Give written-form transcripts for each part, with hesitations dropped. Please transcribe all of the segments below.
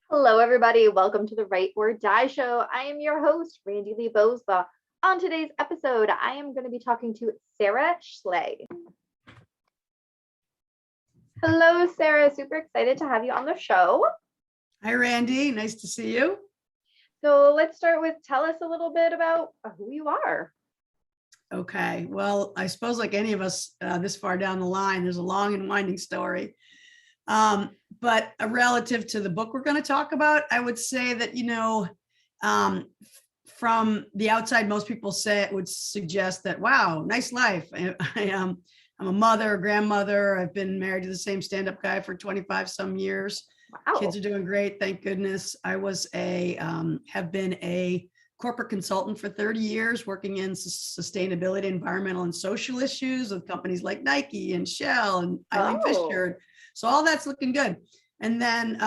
Hello, everybody. Welcome to the Write or Die Show. I am your host, Randy Lee Bosba. On today's episode, I am going to be talking to Sara Schley. Hello, Sara. Super excited to have you on the show. Hi, Randy. Nice to see you. So let's start with tell us a little bit about who you are. Okay. Well, I suppose like any of us this far down the line, there's a long and winding story. But relative to the book we're going to talk about, I would say that, from the outside, most people would suggest that, wow, nice life. I'm a mother, a grandmother. I've been married to the same stand-up guy for 25 some years. Wow. Kids are doing great. Thank goodness. I have been a corporate consultant for 30 years, working in sustainability, environmental and social issues with companies like Nike and Shell and Eileen Fisher. So all that's looking good. And then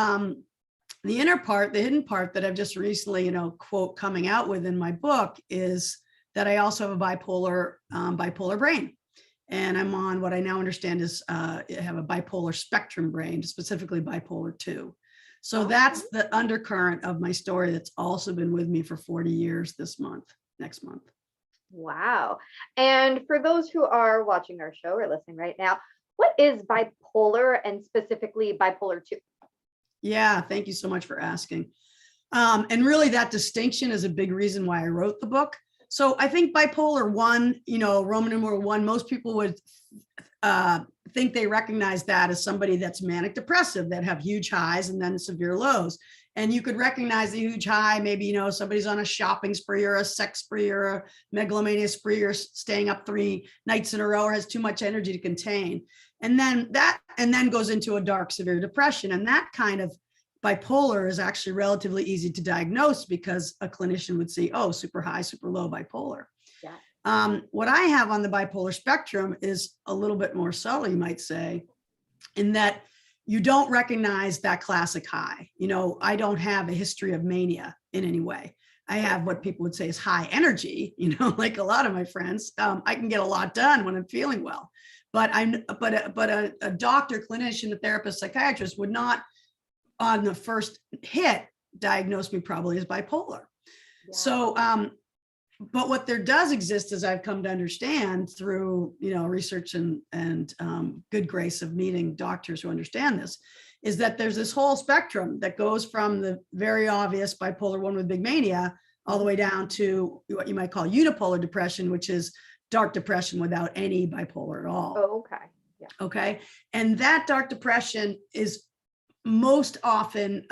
the inner part, the hidden part that I've just recently, quote, coming out with in my book is that I also have a bipolar brain. And I'm on what I now understand is I have a bipolar spectrum brain, specifically bipolar 2. So that's the undercurrent of my story that's also been with me for 40 years next month. Wow. And for those who are watching our show or listening right now, what is bipolar and specifically bipolar 2? Yeah, thank you so much for asking. And really that distinction is a big reason why I wrote the book. So I think bipolar 1, Roman numeral 1, most people would think they recognize that as somebody that's manic depressive, that have huge highs and then severe lows. And you could recognize the huge high, maybe, somebody's on a shopping spree or a sex spree or a megalomania spree or staying up 3 nights in a row or has too much energy to contain. And then goes into a dark, severe depression. And that kind of bipolar is actually relatively easy to diagnose because a clinician would see, oh, super high, super low bipolar. Yeah. What I have on the bipolar spectrum is a little bit more subtle, you might say, in that you don't recognize that classic high. I don't have a history of mania in any way. I have what people would say is high energy, like a lot of my friends. I can get a lot done when I'm feeling well, but a doctor, clinician, a therapist, psychiatrist would not on the first hit diagnose me probably as bipolar. Yeah. So, but what there does exist, as I've come to understand through, research and good grace of meeting doctors who understand this, is that there's this whole spectrum that goes from the very obvious bipolar 1 with big mania all the way down to what you might call unipolar depression, which is dark depression without any bipolar at all. Oh, okay. Yeah. Okay. And that dark depression is most often,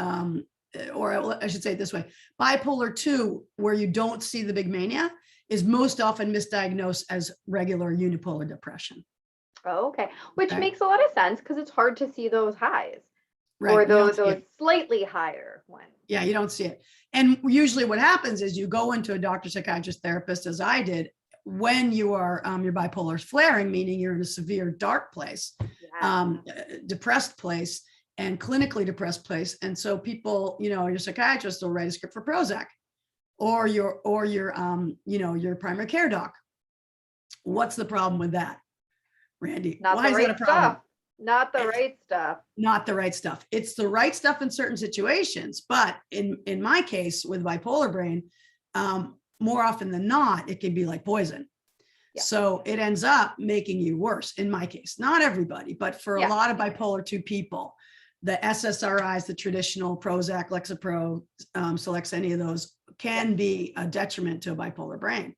or I should say it this way, bipolar 2, where you don't see the big mania, is most often misdiagnosed as regular unipolar depression. Oh, okay. Which makes a lot of sense because it's hard to see those highs. Right. Or those slightly higher ones. Yeah, you don't see it. And usually what happens is you go into a doctor, psychiatrist, therapist, as I did, when you are your bipolar is flaring, meaning you're in a severe dark place, depressed place, and clinically depressed place. And so people, your psychiatrist will write a script for Prozac, or your primary care doc. What's the problem with that, Randy? Why is that a problem? Not the right stuff. Not the right stuff. It's the right stuff in certain situations. But in my case with bipolar brain, more often than not, it can be like poison. Yeah. So it ends up making you worse in my case. Not everybody, but for a lot of bipolar 2 people, the SSRIs, the traditional Prozac, Lexapro, Celexa, any of those can be a detriment to a bipolar brain.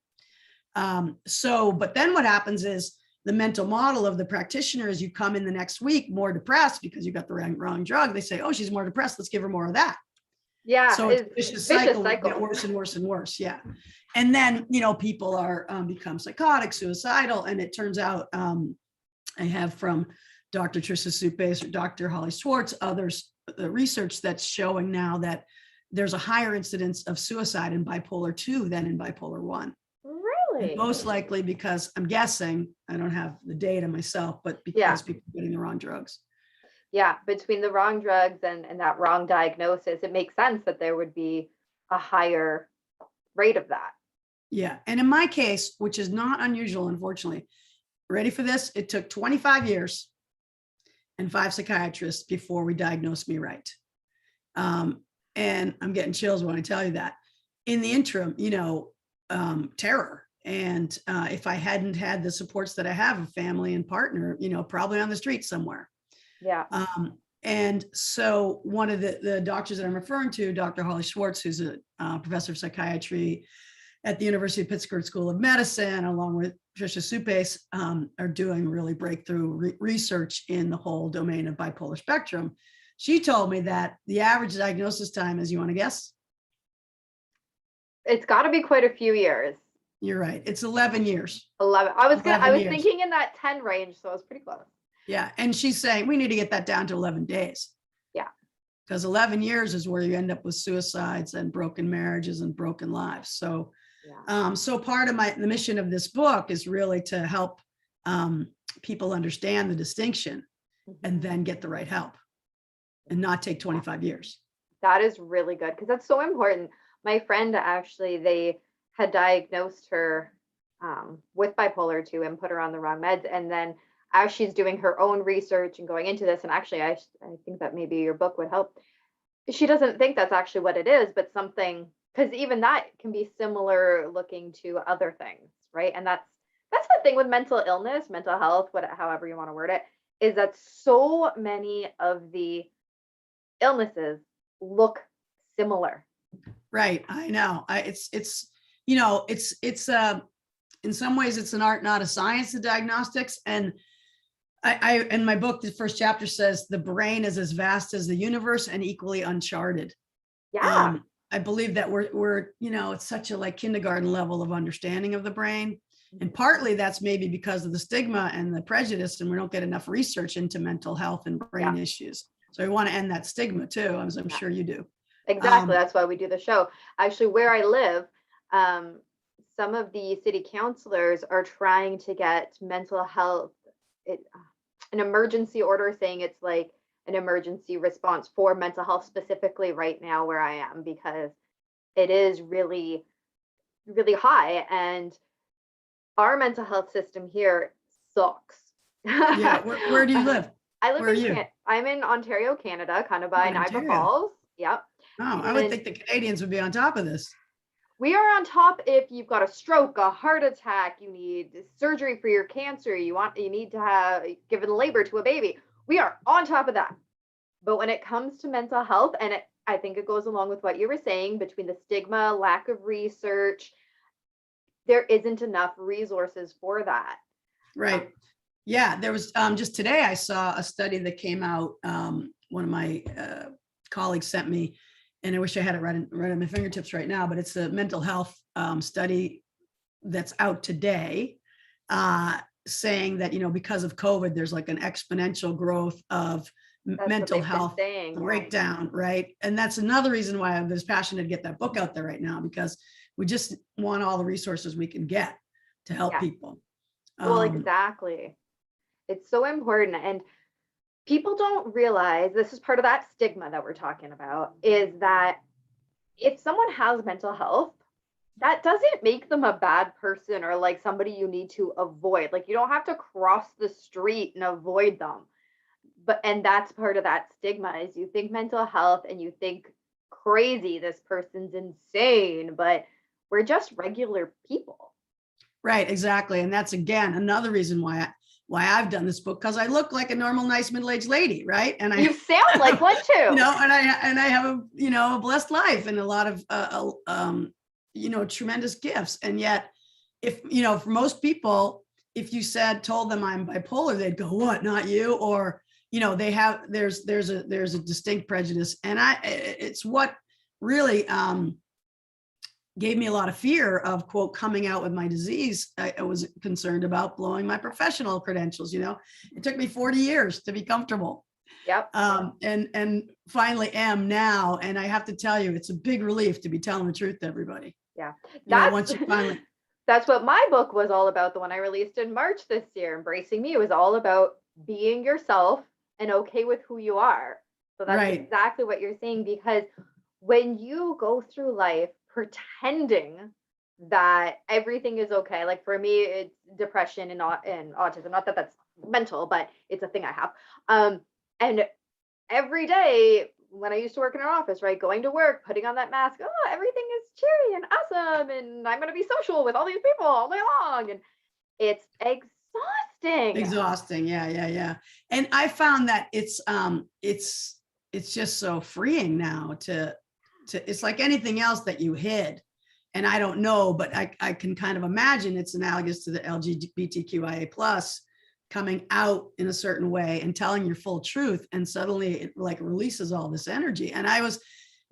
But then what happens is the mental model of the practitioner is you come in the next week more depressed because you got the wrong drug. They say, oh, she's more depressed. Let's give her more of that. Yeah. So it's a vicious cycle. Get worse and worse and worse. Yeah. And then, people are become psychotic, suicidal. And it turns out I have from Dr. Trisha Supes or Dr. Holly Schwartz, others, the research that's showing now that there's a higher incidence of suicide in bipolar 2 than in bipolar 1. Really? And most likely because I'm guessing, I don't have the data myself, but because people are getting the wrong drugs. Yeah, between the wrong drugs and that wrong diagnosis, it makes sense that there would be a higher rate of that. Yeah. And in my case, which is not unusual, unfortunately, ready for this? It took 25 years and 5 psychiatrists before we diagnosed me right. And I'm getting chills when I tell you that. In the interim, terror. And if I hadn't had the supports that I have, a family and partner, probably on the street somewhere. Yeah. And so one of the doctors that I'm referring to, Dr. Holly Schwartz, who's a professor of psychiatry at the University of Pittsburgh School of Medicine, along with Tricia Supes, are doing really breakthrough research in the whole domain of bipolar spectrum. She told me that the average diagnosis time is, you want to guess? It's got to be quite a few years. You're right. It's 11 years. 11. I was thinking in that 10 range, so I was pretty close. Yeah. And she's saying we need to get that down to 11 days. Yeah. Because 11 years is where you end up with suicides and broken marriages and broken lives. So, so part of the mission of this book is really to help people understand the distinction and then get the right help and not take 25 years. That is really good, because that's so important. My friend, actually, they had diagnosed her with bipolar 2 and put her on the wrong meds. And then as she's doing her own research and going into this, and actually I think that maybe your book would help, she doesn't think that's actually what it is, but something, because even that can be similar looking to other things, right? And that's the thing with mental illness, mental health, however you want to word it, is that so many of the illnesses look similar. Right. I know. It's in some ways it's an art, not a science, the diagnostics. And I in my book, the first chapter says the brain is as vast as the universe and equally uncharted. Yeah. I believe that we're it's such a like kindergarten level of understanding of the brain. And partly that's maybe because of the stigma and the prejudice, and we don't get enough research into mental health and brain issues. So we want to end that stigma too, as I'm sure you do. Exactly. That's why we do the show. Actually, where I live, some of the city councilors are trying to get mental health, an emergency order, saying it's like an emergency response for mental health specifically right now where I am, because it is really, really high. And our mental health system here sucks. Yeah. Where do you live? I live I'm in Ontario, Canada, kind of by Niagara Falls. Yep. Oh, I would think the Canadians would be on top of this. We are on top if you've got a stroke, a heart attack, you need surgery for your cancer, you need to have given labor to a baby. We are on top of that. But when it comes to mental health, and I think it goes along with what you were saying, between the stigma, lack of research, there isn't enough resources for that. Right. Yeah. There was just today, I saw a study that came out. One of my colleagues sent me, and I wish I had it right at my fingertips right now, but it's a mental health study that's out today, saying that, because of COVID, there's like an exponential growth of mental health breakdown, right? And that's another reason why I'm this passionate to get that book out there right now, because we just want all the resources we can get to help people. Well, exactly. It's so important. And people don't realize, this is part of that stigma that we're talking about, is that if someone has mental health, that doesn't make them a bad person or like somebody you need to avoid. Like, you don't have to cross the street and avoid them. And that's part of that stigma, is you think mental health and you think crazy, this person's insane, but we're just regular people. Right, exactly. And that's, again, another reason why I've done this book, because I look like a normal, nice middle-aged lady, right? And you sound like one too. And I have a blessed life and a lot of tremendous gifts. And yet, if for most people, if you told them I'm bipolar, they'd go, "What? Not you?" Or there's a distinct prejudice, and it's what really gave me a lot of fear of, quote, coming out with my disease. I was concerned about blowing my professional credentials. It took me 40 years to be comfortable. Yep. And finally am now. And I have to tell you, it's a big relief to be telling the truth to everybody. Yeah. Once you finally. That's what my book was all about. The one I released in March this year, Embracing Me, was all about being yourself and okay with who you are. So that's exactly what you're saying, because when you go through life pretending that everything is okay, like for me, it's depression and autism. Not that that's mental, but it's a thing I have. And every day when I used to work in an office, right? Going to work, putting on that mask, oh, everything is cheery and awesome. And I'm going to be social with all these people all day long. And it's exhausting. Exhausting. Yeah, yeah, yeah. And I found that it's just so freeing now to it's like anything else that you hid. And I don't know, but I can kind of imagine it's analogous to the LGBTQIA plus coming out in a certain way and telling your full truth. And suddenly it like releases all this energy. And I was,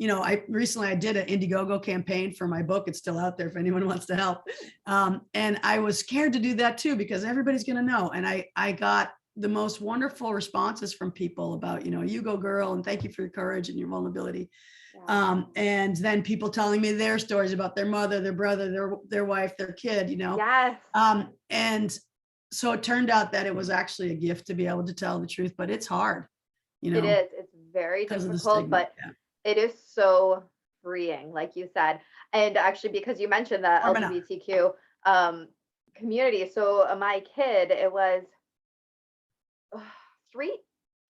I recently did an Indiegogo campaign for my book. It's still out there if anyone wants to help. And I was scared to do that too, because everybody's going to know. And I got the most wonderful responses from people about, you go girl, and thank you for your courage and your vulnerability. Yeah. And then people telling me their stories about their mother, their brother, their wife, their kid, Yes. And so it turned out that it was actually a gift to be able to tell the truth, but it's hard, It is. It's very because of the difficult, stigma. but it is so freeing, like you said. And actually, because you mentioned the LGBTQ community, so my kid, it was uh, 3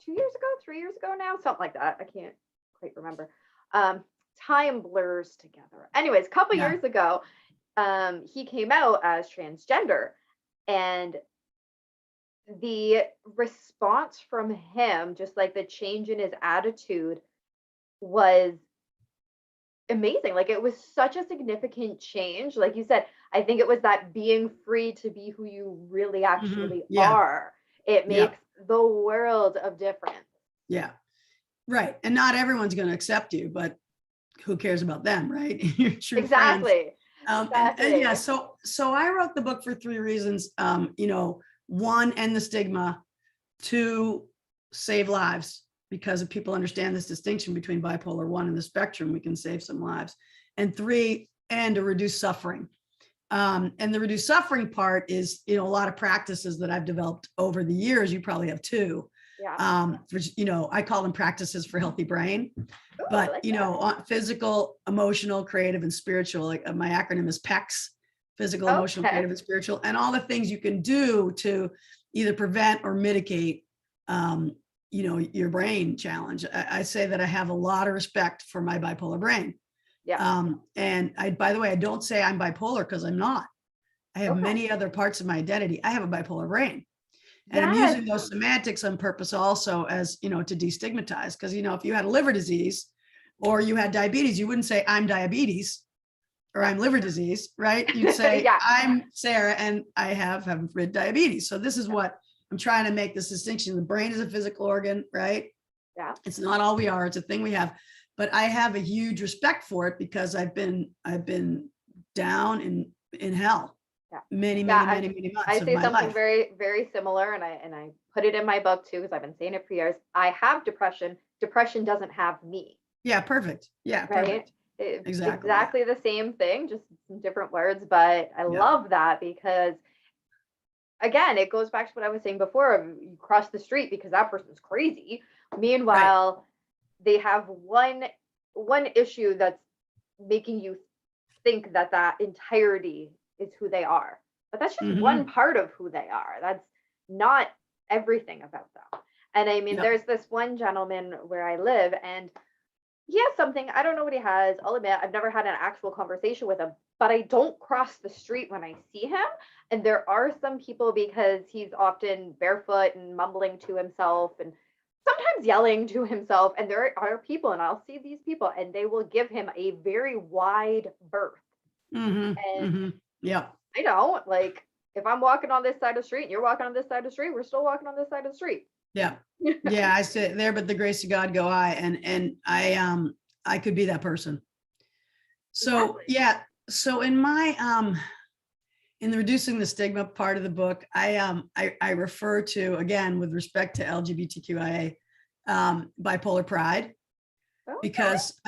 years ago now, something like that. I can't quite remember. Time blurs together. Anyways, a couple Yeah. years ago, he came out as transgender, and the response from him, just like the change in his attitude, was amazing. Like it was such a significant change. Like you said, I think it was that being free to be who you really actually Yeah. are. It Yeah. makes the world of difference. Yeah. Right. And not everyone's going to accept you, but who cares about them, right? Your true friends. Exactly. And yeah, so I wrote the book for 3 reasons. 1, end the stigma. 2, save lives, because if people understand this distinction between bipolar 1 and the spectrum, we can save some lives. And 3, and to reduce suffering. And the reduce suffering part is, a lot of practices that I've developed over the years. You probably have too. Yeah. Which, I call them practices for healthy brain. Ooh, But, I like that. physical, emotional, creative, and spiritual, like my acronym is PECS, physical, emotional, Okay. creative, and spiritual, and all the things you can do to either prevent or mitigate, your brain challenge. I say that I have a lot of respect for my bipolar brain. Yeah. And by the way, I don't say I'm bipolar, because I'm not. I have Okay. many other parts of my identity. I have a bipolar brain. And I'm Yes. using those semantics on purpose also as, to destigmatize. Because, if you had a liver disease or you had diabetes, you wouldn't say I'm diabetes or I'm liver disease, right? You'd say, Yeah. I'm Sarah and I have diabetes. So this is what I'm trying to make this distinction. The brain is a physical organ, right? Yeah. It's not all we are. It's a thing we have. But I have a huge respect for it, because I've been down in hell. Yeah. Many Yeah, months I of say my something life. very, very similar, and I put it in my book too, because I've been saying it for years. I have depression. Depression doesn't have me, Yeah, perfect. Yeah, right? perfect. Exactly. Yeah. Exactly the same thing, just some different words. But I Yeah. love that, because again, it goes back to what I was saying before. You cross the street because that person's crazy. Meanwhile, they have one issue that's making you think that that entirety is who they are. But that's just one Mhm. part of who they are. That's not everything about them. And I mean, Yep. there's this one gentleman where I live, and he has something. I don't know what he has. I'll admit, I've never had an actual conversation with him, but I don't cross the street when I see him. And there are some people, because he's often barefoot and mumbling to himself and sometimes yelling to himself. And there are people, and I'll see these people, and they will give him a very wide berth. Mhm. And Mhm. Yep. I don't like, if I'm walking on this side of the street and you're walking on this side of the street, we're still walking on this side of the street. Yeah. Yeah. I sit there, but the grace of God go I. And I could be that person. So Exactly. yeah. So in my in the reducing the stigma part of the book, I refer to, again, with respect to LGBTQIA, bipolar pride, Okay. because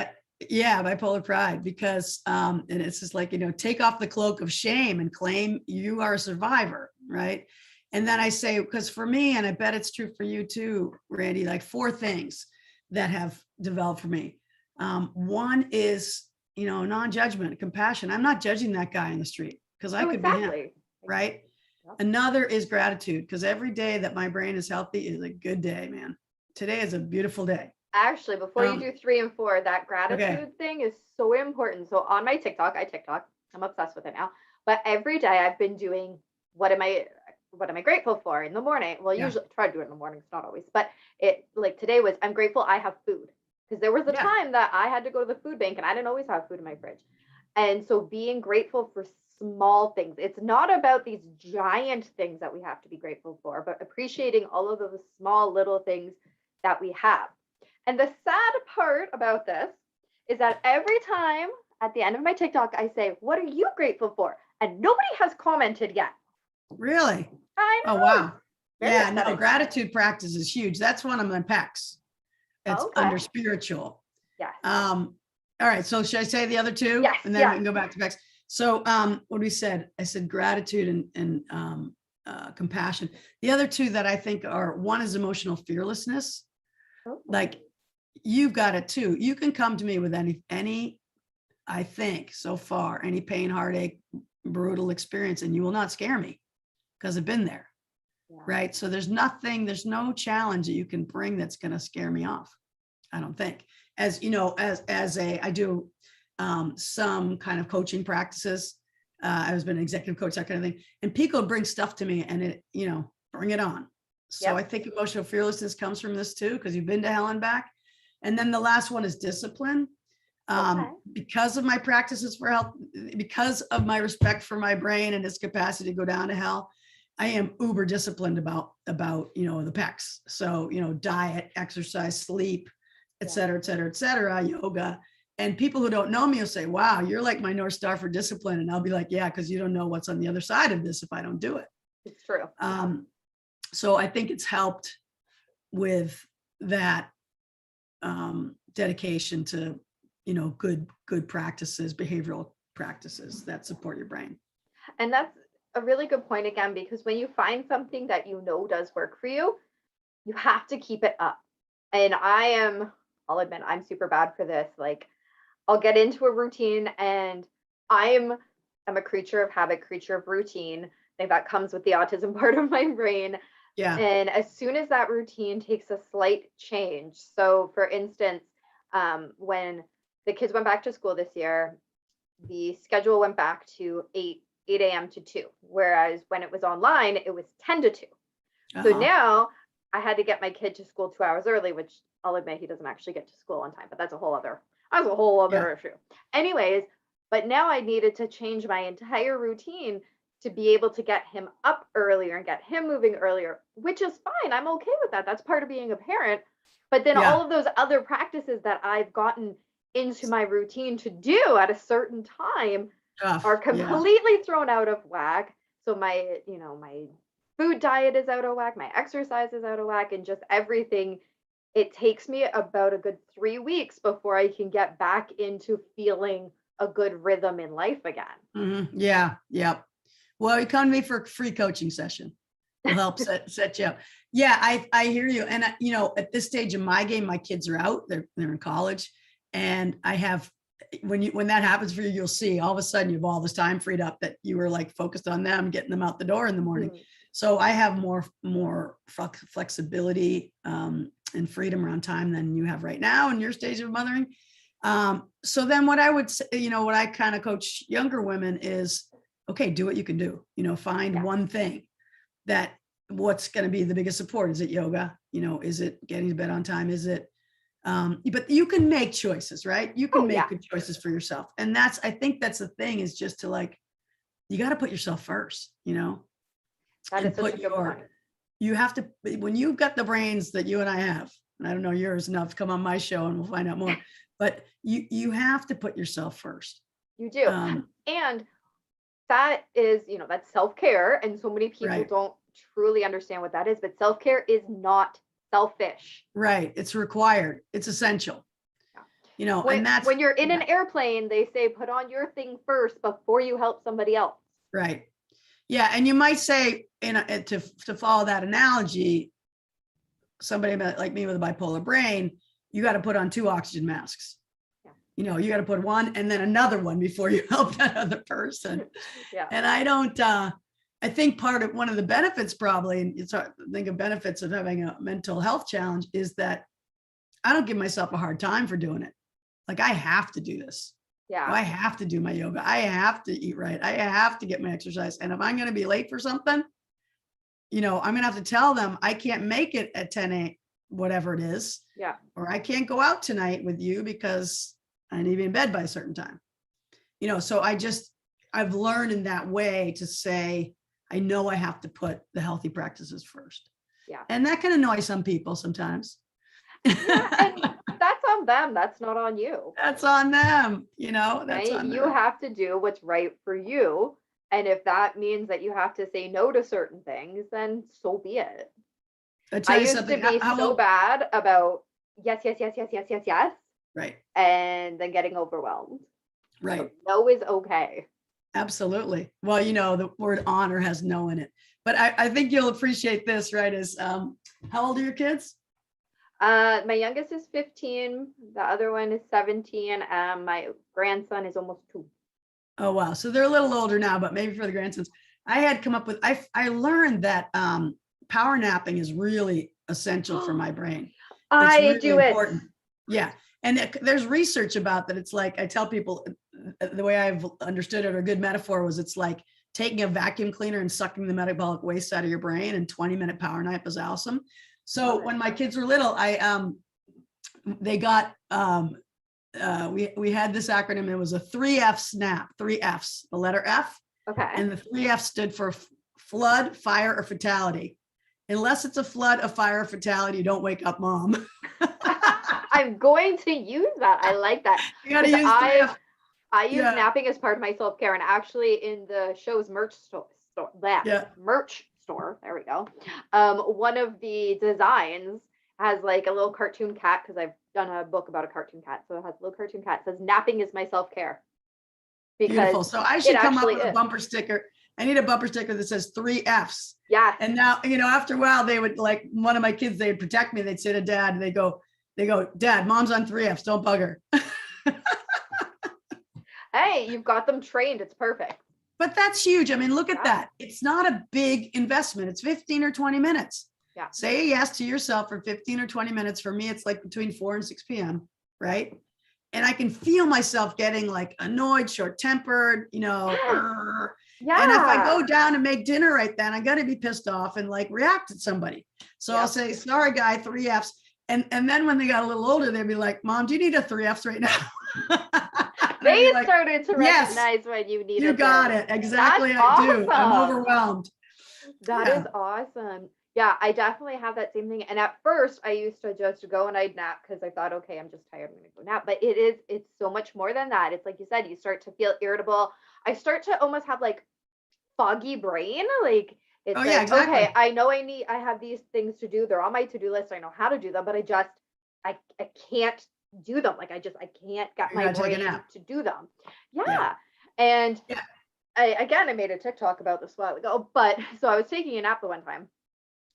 bipolar pride, because and it's just like, take off the cloak of shame and claim you are a survivor, right? And then I say, because for me, and I bet it's true for you too, Randy, like 4 things that have developed for me. One is, non-judgment, compassion. I'm not judging that guy in the street, because I Oh, could be him, exactly. right? Yep. Another is gratitude, because every day that my brain is healthy is a good day, man. Today is a beautiful day. Actually, before you do 3 and 4, that Okay. gratitude thing is so important. So on my TikTok, I'm obsessed with it now. But every day I've been doing what am I what am I grateful for in the morning? Well, Yeah. usually I try to do it in the morning, it's not always. But it like today was I'm grateful I have food. Because there was a Yeah. time that I had to go to the food bank and I didn't always have food in my fridge. And so being grateful for small things. It's not about these giant things that we have to be grateful for, but appreciating all of those small little things that we have. And the sad part about this is that every time at the end of my TikTok, I say, "What are you grateful for?" And nobody has commented yet. Really? I Oh, know. wow. Very Yeah, no, upsetting. gratitude practice is huge. That's one of my pecs. It's Okay. under spiritual. Yes. All right. So should I say the other two? Yes. And then we Yes. can go back to pecs. So what we said, I said gratitude and compassion. The other two that I think are, one is emotional fearlessness. Oh, Like you've got it too. You can come to me with any, I think so far, any pain, heartache, brutal experience, and you will not scare me because I've been there. yeah. Right. So there's no challenge that you can bring that's going to scare me off. I don't think. As you know, I do some kind of coaching practices. I was been an executive coach, that kind of thing. And people bring stuff to me and it, bring it on. So Yep. I think emotional fearlessness comes from this too, because you've been to hell and back. And then the last one is discipline. Okay. Because of my practices for health, because of my respect for my brain and its capacity to go down to hell, I am uber disciplined about the pecs. So, diet, exercise, sleep, et cetera, yoga. And people who don't know me will say, wow, you're like my North Star for discipline. And I'll be like, yeah, because you don't know what's on the other side of this if I don't do it. It's true. So I think it's helped with that dedication to, good practices, behavioral practices that support your brain. And that's a really good point again, because when you find something that you know does work for you, you have to keep it up. And I'll admit, I'm super bad for this. Like, I'll get into a routine and I'm a creature of habit, creature of routine. I think that comes with the autism part of my brain. Yeah. And as soon as that routine takes a slight change, so for instance, when the kids went back to school this year, the schedule went back to 8 a.m. to 2, whereas when it was online, it was 10 to 2. So now I had to get my kid to school 2 hours early, which I'll admit he doesn't actually get to school on time, but that's a whole other issue. Anyways, but now I needed to change my entire routine to be able to get him up earlier and get him moving earlier, which is fine. I'm okay with that. That's part of being a parent. But then all of those other practices that I've gotten into my routine to do at a certain time are completely thrown out of whack. So my food diet is out of whack, my exercise is out of whack, and just everything. It takes me about a good 3 weeks before I can get back into feeling a good rhythm in life again. Mm-hmm. Yeah. Yep. Well, you come to me for a free coaching session. We'll help set you up. Yeah, I hear you. And at this stage of my game, my kids are out. They're in college, and I have when that happens for you, you'll see all of a sudden you have all this time freed up that you were like focused on them, getting them out the door in the morning. Mm-hmm. So I have more flexibility and freedom around time than you have right now in your stage of mothering. So then what I would say, what I kind of coach younger women is, okay, do what you can do, find one thing that what's going to be the biggest support. Is it yoga? Is it getting to bed on time? Is it, but you can make choices, right? You can make good choices for yourself. And I think that's the thing, is just to you got to put yourself first, That is such a good point. You have to, when you've got the brains that you and I have, and I don't know yours enough to come on my show and we'll find out more, but you have to put yourself first. You do. And that is, that's self-care. And so many people don't truly understand what that is, but self-care is not selfish. Right. It's required. It's essential. Yeah. When, and that's when you're in an airplane, they say, put on your thing first before you help somebody else. Right. Yeah. And you might say, to follow that analogy, somebody like me with a bipolar brain, you got to put on 2 oxygen masks. Yeah. You got to put one and then another one before you help that other person. Yeah. And I think one of the benefits probably, and it's hard to think of benefits of having a mental health challenge, is that I don't give myself a hard time for doing it. Like I have to do this. Yeah. I have to do my yoga. I have to eat right. I have to get my exercise. And if I'm going to be late for something, I'm going to have to tell them I can't make it at 10 a.m., whatever it is. Yeah. Or I can't go out tonight with you because I need to be in bed by a certain time. So I've learned in that way to say, I know I have to put the healthy practices first. Yeah. And that can annoy some people sometimes. Yeah, and that's on them. That's not on you. That's on them. That's right? on You them. have to do what's right for you. And if that means that you have to say no to certain things, then so be it. I tell I you used something. to be so bad about yes, yes, yes, yes, yes, yes, yes. Right. And then getting overwhelmed. Right. So no is okay. Absolutely. Well, the word honor has no in it. But I think you'll appreciate this, right? How old are your kids? My youngest is 15. The other one is 17. My grandson is almost 2. Oh, wow. So they're a little older now, but maybe for the grandsons. I had come up with, I learned that power napping is really essential for my brain. It's I really do important. it. Yeah. And there's research about that. It's like, I tell people the way I've understood it, or a good metaphor was it's like taking a vacuum cleaner and sucking the metabolic waste out of your brain, and 20-minute power nap is awesome. So when my kids were little, they got, we had this acronym. It was a 3F nap, 3Fs, the letter F. Okay. And the 3F stood for flood, fire, or fatality. Unless it's a flood, a fire, or fatality, you don't wake up mom. I'm going to use that. I like that. You gotta use 3F. I use napping as part of my self-care, and actually in the show's merch store, merch store, there we go. One of the designs has like a little cartoon cat, because I've done a book about a cartoon cat. So it has a little cartoon cat. It says napping is my self-care. Beautiful. So I should come up with a bumper sticker. I need a bumper sticker that says 3Fs. Yeah. And now, after a while, they would, like, one of my kids, they'd protect me. They'd say to dad, and they go, Dad, mom's on 3Fs. Don't bug her. Hey, you've got them trained. It's perfect. But that's huge. I mean, look at that. It's not a big investment. It's 15 or 20 minutes. Yeah. Say yes to yourself for 15 or 20 minutes. For me, it's like between 4 and 6 p.m. Right. And I can feel myself getting like annoyed, short-tempered, Yeah. And if I go down and make dinner right then, I got to be pissed off and like react to somebody. So I'll say, sorry, guy, 3Fs. And then when they got a little older, they'd be like, Mom, do you need a 3Fs right now? They started to recognize when you needed You got it. Exactly. That's I do. awesome. I'm overwhelmed. That is awesome. Yeah, I definitely have that same thing. And at first I used to just go and I'd nap because I thought, okay, I'm just tired. I'm going to go nap. But it's so much more than that. It's like you said, you start to feel irritable. I start to almost have like foggy brain. Like it's exactly. Okay, I know I have these things to do. They're on my to-do list. I know how to do them, but I can't do them. Like I can't get my brain to do them. Yeah. And I made a TikTok about this a while ago, but so I was taking a nap the one time,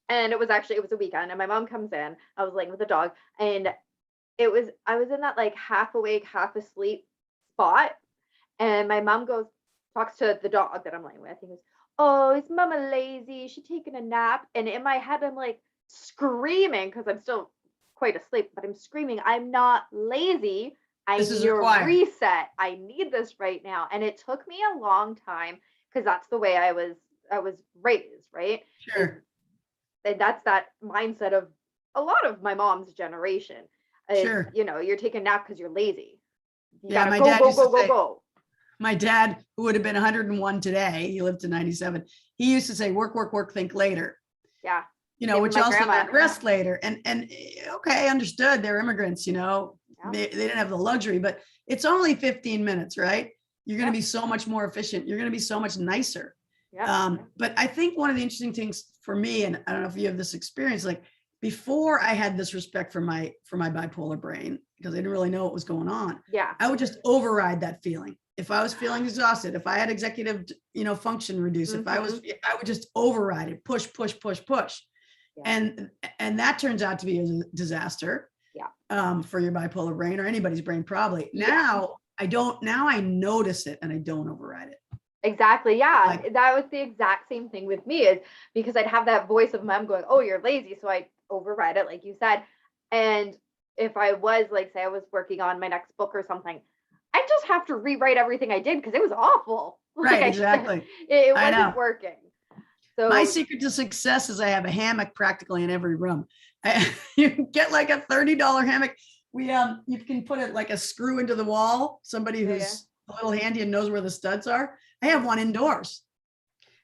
and it was a weekend, and my mom comes in. I was laying with the dog, and I was in that like half awake, half asleep spot, and my mom talks to the dog that I'm laying with. He goes, "Oh, is mama lazy? Is she taking a nap?" And in my head, I'm like screaming because I'm still quite asleep, but I'm screaming, I'm not lazy. I need a reset. I need this right now. And it took me a long time because that's the way I was raised, right? Sure. And that's that mindset of a lot of my mom's generation. Sure. You're taking a nap because you're lazy. You gotta go. My dad, who would have been 101 today, he lived to 97. He used to say, work, work, work, think later. Yeah. Which also meant rest later. And okay, understood. They're immigrants, they didn't have the luxury, but it's only 15 minutes, right? You're going to be so much more efficient. You're going to be so much nicer. But I think one of the interesting things for me, and I don't know if you have this experience, like before I had this respect for my bipolar brain, because I didn't really know what was going on. Yeah. I would just override that feeling. If I was feeling exhausted, if I had executive, function reduced, if I would just override it, push. Yeah. And that turns out to be a disaster. Yeah. For your bipolar brain or anybody's brain, probably. Now I notice it and I don't override it. Exactly. Yeah. That was the exact same thing with me, is because I'd have that voice of mom going, "Oh, you're lazy." So I override it, like you said. And if I was like, say I was working on my next book or something, I just have to rewrite everything I did because it was awful. Like Right, exactly. it I wasn't know. working. My So secret to success is I have a hammock practically in every room. You can get like a $30 hammock. You can put it like a screw into the wall. Somebody yeah, who's a little handy and knows where the studs are. I have one indoors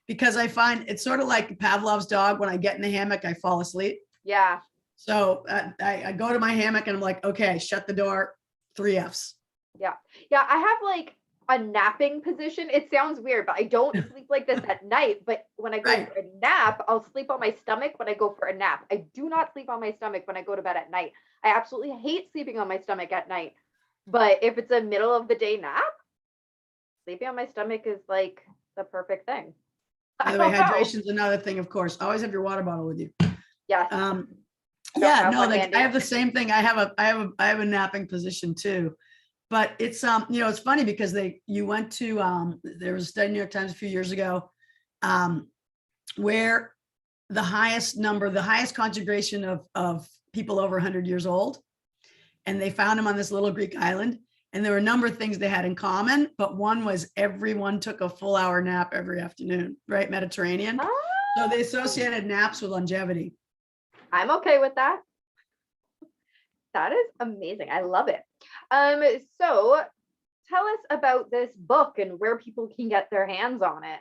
because I find it's sort of like Pavlov's dog. When I get in the hammock, I fall asleep. yeah, So I go to my hammock and I'm like, okay, shut the door, 3 Fs. yeah, yeah. I have like a napping position. It sounds weird, but I don't sleep like this at night. But when I go Right. for a nap, I'll sleep on my stomach when I go for a nap. I do not sleep on my stomach when I go to bed at night. I absolutely hate sleeping on my stomach at night. But if it's a middle of the day nap, sleeping on my stomach is like the perfect thing. By I the way, don't know. hydration is another thing, of course. Always have your water bottle with you. Yes, Um, I don't yeah, have no, one like I handy. have the same thing. I have a napping position too. But it's it's funny because you went to there was a study in the New York Times a few years ago um where the highest concentration of people over 100 years old, and they found them on this little Greek island. And there were a number of things they had in common, but one was everyone took a full hour nap every afternoon, right? Mediterranean. So they Oh, associated naps with longevity. I'm okay with that. That is amazing. I love it. So tell us about this book and where people can get their hands on it.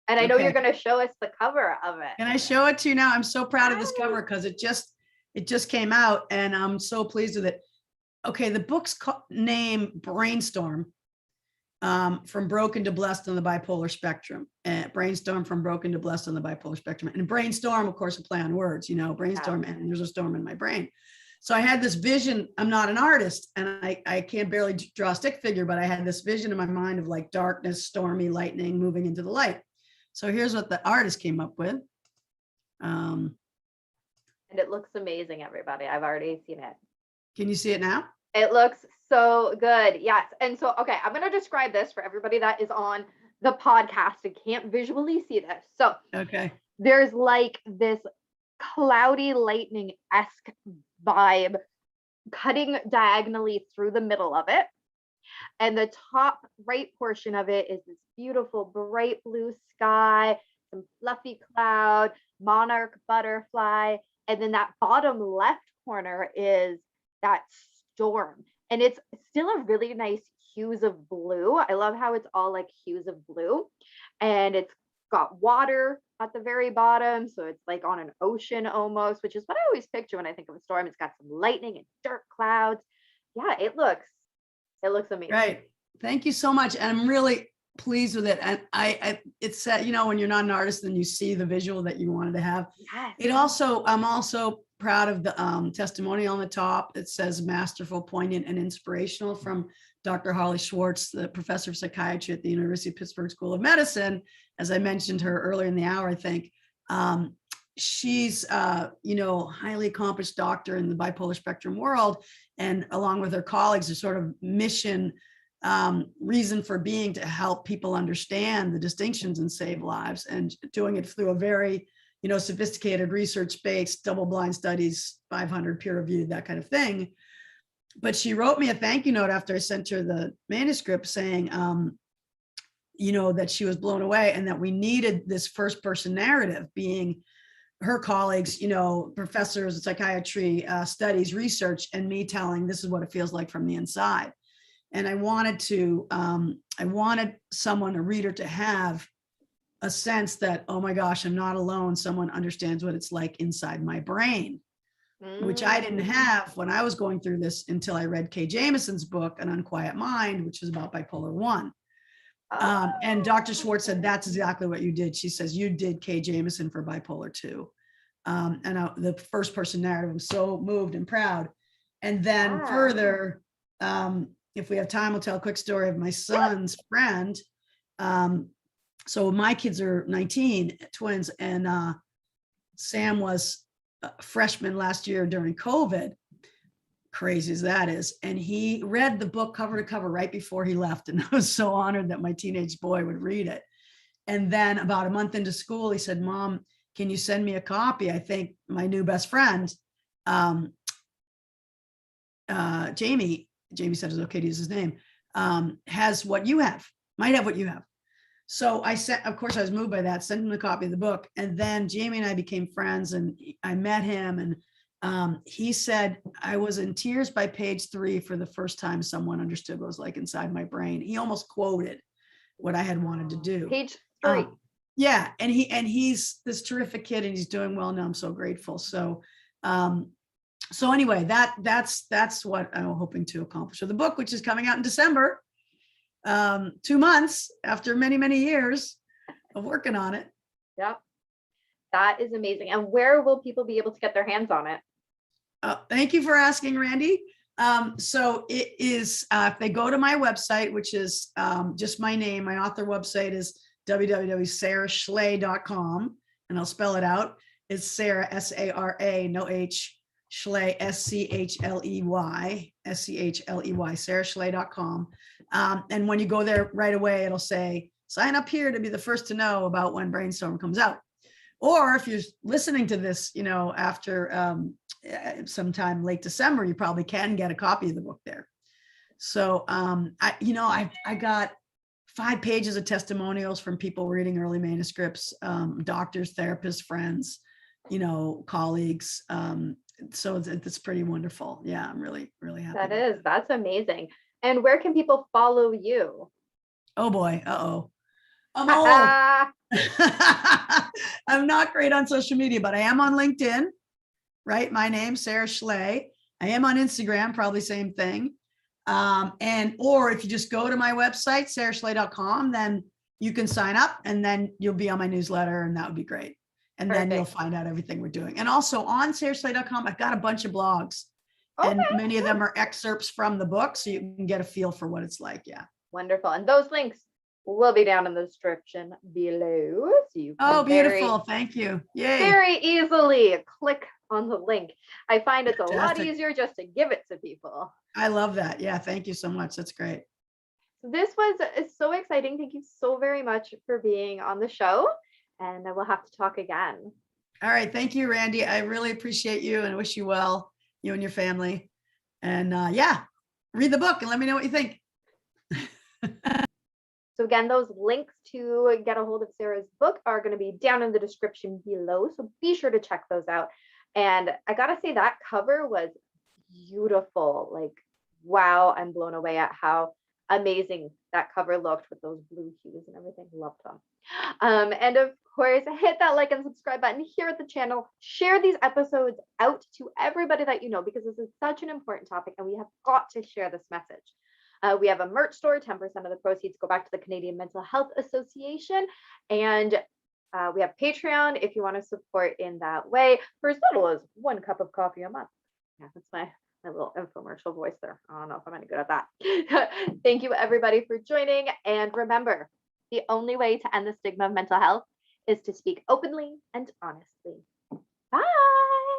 And I know you're Okay. going to show us the cover of it. Can I show it to you now? I'm so proud of this Yes. cover because it just came out and I'm so pleased with it. Okay, the book's name Brainstorm, from broken to blessed on the bipolar spectrum. Brainstorm from broken to blessed on the bipolar spectrum. And brainstorm, of course, a play on words, Yes. brainstorm, and there's a storm in my brain. So I had this vision. I'm not an artist and I can't barely draw a stick figure, but I had this vision in my mind of like darkness, stormy lightning moving into the light. So here's what the artist came up with. Um, And it looks amazing, everybody. I've already seen it. can you see it now? It looks so good. Yes. And so, okay, I'm going to describe this for everybody that is on the podcast and can't visually see this. So Okay. there's like this cloudy lightning esque vibe cutting diagonally through the middle of it. And the top right portion of it is this beautiful bright blue sky, some fluffy cloud, monarch butterfly. And then that bottom left corner is that storm. And it's still a really nice hues of blue. I love how it's all like hues of blue. And it's got water at the very bottom. So it's like on an ocean almost, which is what I always picture when I think of a storm. It's got some lightning and dark clouds. Yeah, it looks amazing. Right. Thank you so much. And I'm really pleased with it. And it's when you're not an artist and you see the visual that you wanted to have. Yes. I'm also proud of the testimonial on the top. It says masterful, poignant, and inspirational from Dr. Holly Schwartz, the professor of psychiatry at the University of Pittsburgh School of Medicine. As I mentioned her earlier in the hour, I think. She's highly accomplished doctor in the bipolar spectrum world, and along with her colleagues, a sort of mission reason for being to help people understand the distinctions and save lives, and doing it through a very sophisticated research-based double-blind studies, 500 peer-reviewed, that kind of thing. But she wrote me a thank you note after I sent her the manuscript saying that she was blown away and that we needed this first person narrative, being her colleagues, professors of psychiatry, studies, research, and me telling this is what it feels like from the inside. And I wanted someone, a reader, to have a sense that, oh my gosh, I'm not alone. Someone understands what it's like inside my brain, which I didn't have when I was going through this until I read Kay Jamison's book, An Unquiet Mind, which is about bipolar 1. And Dr. Schwartz said, that's exactly what you did. She says, you did Kay Jamison for bipolar 2. The first person narrative, I'm so moved and proud. And then further, if we have time, we'll tell a quick story of my son's friend. So my kids are 19, twins, and Sam was a freshman last year during COVID, crazy as that is. And he read the book cover to cover right before he left. And I was so honored that my teenage boy would read it. And then about a month into school, he said, Mom, can you send me a copy? I think my new best friend Jamie said it's okay to use his name, has what you have, might have what you have. So I sent, of course, I was moved by that, sent him a copy of the book. And then Jamie and I became friends, and I met him. And he said, I was in tears by page 3 for the first time someone understood what it was like inside my brain. He almost quoted what I had wanted to do. Page 3. Yeah. And he's this terrific kid, and he's doing well now. I'm so grateful. So anyway, that's what I'm hoping to accomplish with the book, which is coming out in December. 2 months after many, many years of working on it. Yep. That is amazing. And where will people be able to get their hands on it? Thank you for asking, Randy. So it is, if they go to my website, which is just my name, my author website is www.saraschley.com, and I'll spell it out. It's Sara, S-A-R-A, no H, Schley, S-C-H-L-E-Y, saraschley.com. And when you go there right away, it'll say, sign up here to be the first to know about when Brainstorm comes out. Or if you're listening to this, after sometime late December, you probably can get a copy of the book there. So, I got 5 pages of testimonials from people reading early manuscripts, doctors, therapists, friends, colleagues. So it's pretty wonderful. Yeah, I'm really, really happy. That's amazing. And where can people follow you? Oh boy. Uh-oh. I'm old. I'm not great on social media, but I am on LinkedIn, right? My name, Sara Schley. I am on Instagram, probably same thing. Or if you just go to my website, saraschley.com, then you can sign up, and then you'll be on my newsletter, and that would be great. And Perfect. Then you'll find out everything we're doing. And also on saraschley.com, I've got a bunch of blogs. Okay. And many of them are excerpts from the book, so you can get a feel for what it's like. Yeah. Wonderful. And those links will be down in the description below. So you can beautiful. Thank you. Yay. Very easily click on the link. I find it's Fantastic. A lot easier just to give it to people. I love that. Yeah. Thank you so much. That's great. This was so exciting. Thank you so very much for being on the show. And we'll have to talk again. All right. Thank you, Randy. I really appreciate you and wish you well, you and your family. And read the book and let me know what you think. So again, those links to get a hold of Sara's book are going to be down in the description below. So be sure to check those out. And I got to say that cover was beautiful. Like, wow, I'm blown away at how amazing that cover looked with those blue hues and everything. Loved them. And of course, hit that like and subscribe button here at the channel. Share these episodes out to everybody that you know, because this is such an important topic and we have got to share this message. We have a merch store, 10% of the proceeds go back to the Canadian Mental Health Association. And we have Patreon if you want to support in that way for as little as 1 cup of coffee a month. Yeah, that's my little infomercial voice there. I don't know if I'm any good at that. Thank you everybody for joining. And remember, the only way to end the stigma of mental health is to speak openly and honestly. Bye.